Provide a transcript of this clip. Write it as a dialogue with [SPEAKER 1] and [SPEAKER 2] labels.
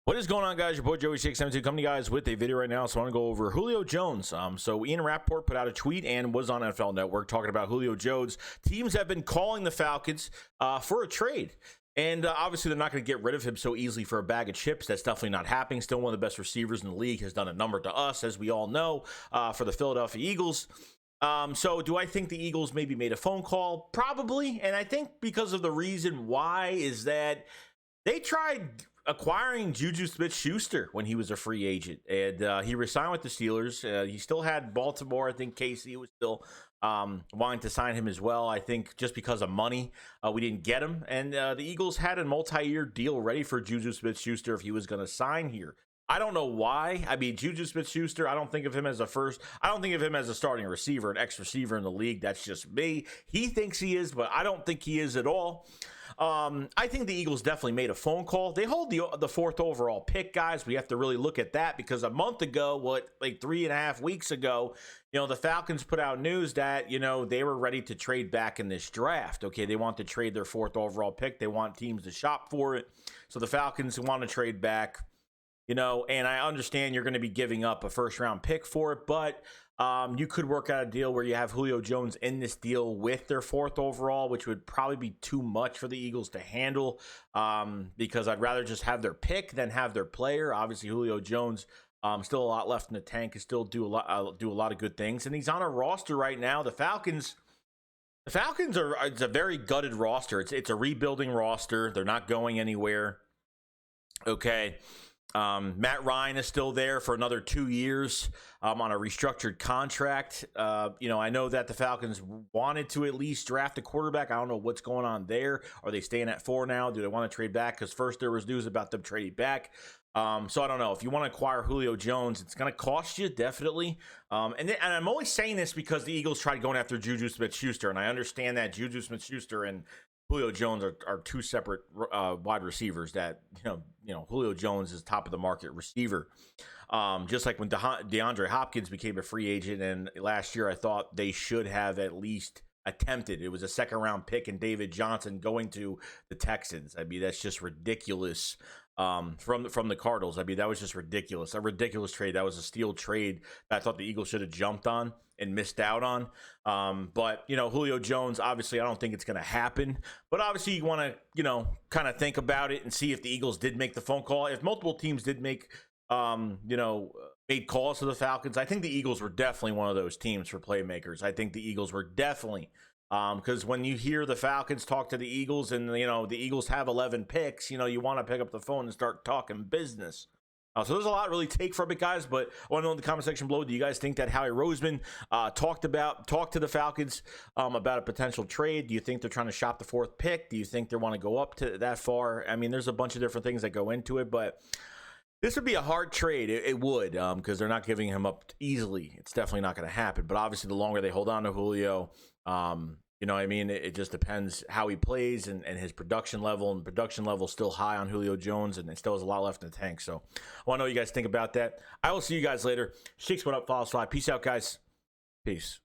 [SPEAKER 1] What is going on, guys? Your boy Joey672 coming to you guys with a video right now. So I want to go over Julio Jones. So Ian Rappaport put out a tweet and was on NFL Network talking about Julio Jones. Teams have been calling the Falcons for a trade. And obviously, they're not going to get rid of him so easily for a bag of chips. That's definitely not happening. Still one of the best receivers in the league. Has done a number to us, as we all know, for the Philadelphia Eagles. So do I think the Eagles maybe made a phone call? Probably. And I think because of the reason why is that they tried acquiring Juju Smith-Schuster when he was a free agent, and he resigned with the Steelers. He still had Baltimore. I think KC was still wanting to sign him as well. I think just because of money, we didn't get him. And the Eagles had a multi-year deal ready for Juju Smith-Schuster if he was going to sign here. I don't know why. I mean, Juju Smith-Schuster, I don't think of him as I don't think of him as a starting receiver, an ex-receiver in the league. That's just me. He thinks he is, but I don't think he is at all. I think the Eagles definitely made a phone call. They hold the fourth overall pick, guys. We have to really look at that because a month ago, like 3.5 weeks ago, the Falcons put out news that, they were ready to trade back in this draft. Okay, they want to trade their fourth overall pick. They want teams to shop for it. So the Falcons want to trade back, and I understand you're going to be giving up a first-round pick for it, but you could work out a deal where you have Julio Jones in this deal with their fourth overall, which would probably be too much for the Eagles to handle because I'd rather just have their pick than have their player. Obviously, Julio Jones, still a lot left in the tank, can still do a lot of good things, and he's on a roster right now. The Falcons are it's a very gutted roster. It's a rebuilding roster. They're not going anywhere. Okay. Matt Ryan is still there for another 2 years on a restructured contract. I know that the Falcons wanted to at least draft a quarterback. I don't know what's going on there. Are they staying at 4 now? Do they want to trade back? Because first there was news about them trading back. So I don't know. If you want to acquire Julio Jones, it's going to cost you, definitely. And I'm only saying this because the Eagles tried going after Juju Smith-Schuster, and I understand that Juju Smith-Schuster and Julio Jones are two separate wide receivers that, Julio Jones is top of the market receiver. Just like when DeAndre Hopkins became a free agent, and last year I thought they should have at least attempted. It was a second-round pick and David Johnson going to the Texans. I mean, that's just ridiculous. From the Cardinals. I mean, that was just ridiculous. A ridiculous trade. That was a steal trade that I thought the Eagles should have jumped on and missed out on. But, Julio Jones, obviously, I don't think it's going to happen. But obviously, you want to, kind of think about it and see if the Eagles did make the phone call. If multiple teams did make, made calls to the Falcons, I think the Eagles were definitely one of those teams for playmakers. I think the Eagles were definitely because when you hear the Falcons talk to the Eagles and, the Eagles have 11 picks, you want to pick up the phone and start talking business. So there's a lot really take from it, guys, but I want to know in the comment section below, do you guys think that Howie Roseman talked to the Falcons about a potential trade? Do you think they're trying to shop the fourth pick? Do you think they want to go up to that far? I mean, there's a bunch of different things that go into it, but this would be a hard trade. It would, because they're not giving him up easily. It's definitely not going to happen. But obviously, the longer they hold on to Julio, it just depends how he plays and his production level. And production level still high on Julio Jones, and it still has a lot left in the tank. So I want to know what you guys think about that. I will see you guys later. Shakes one up, follow, slide. Peace out, guys. Peace.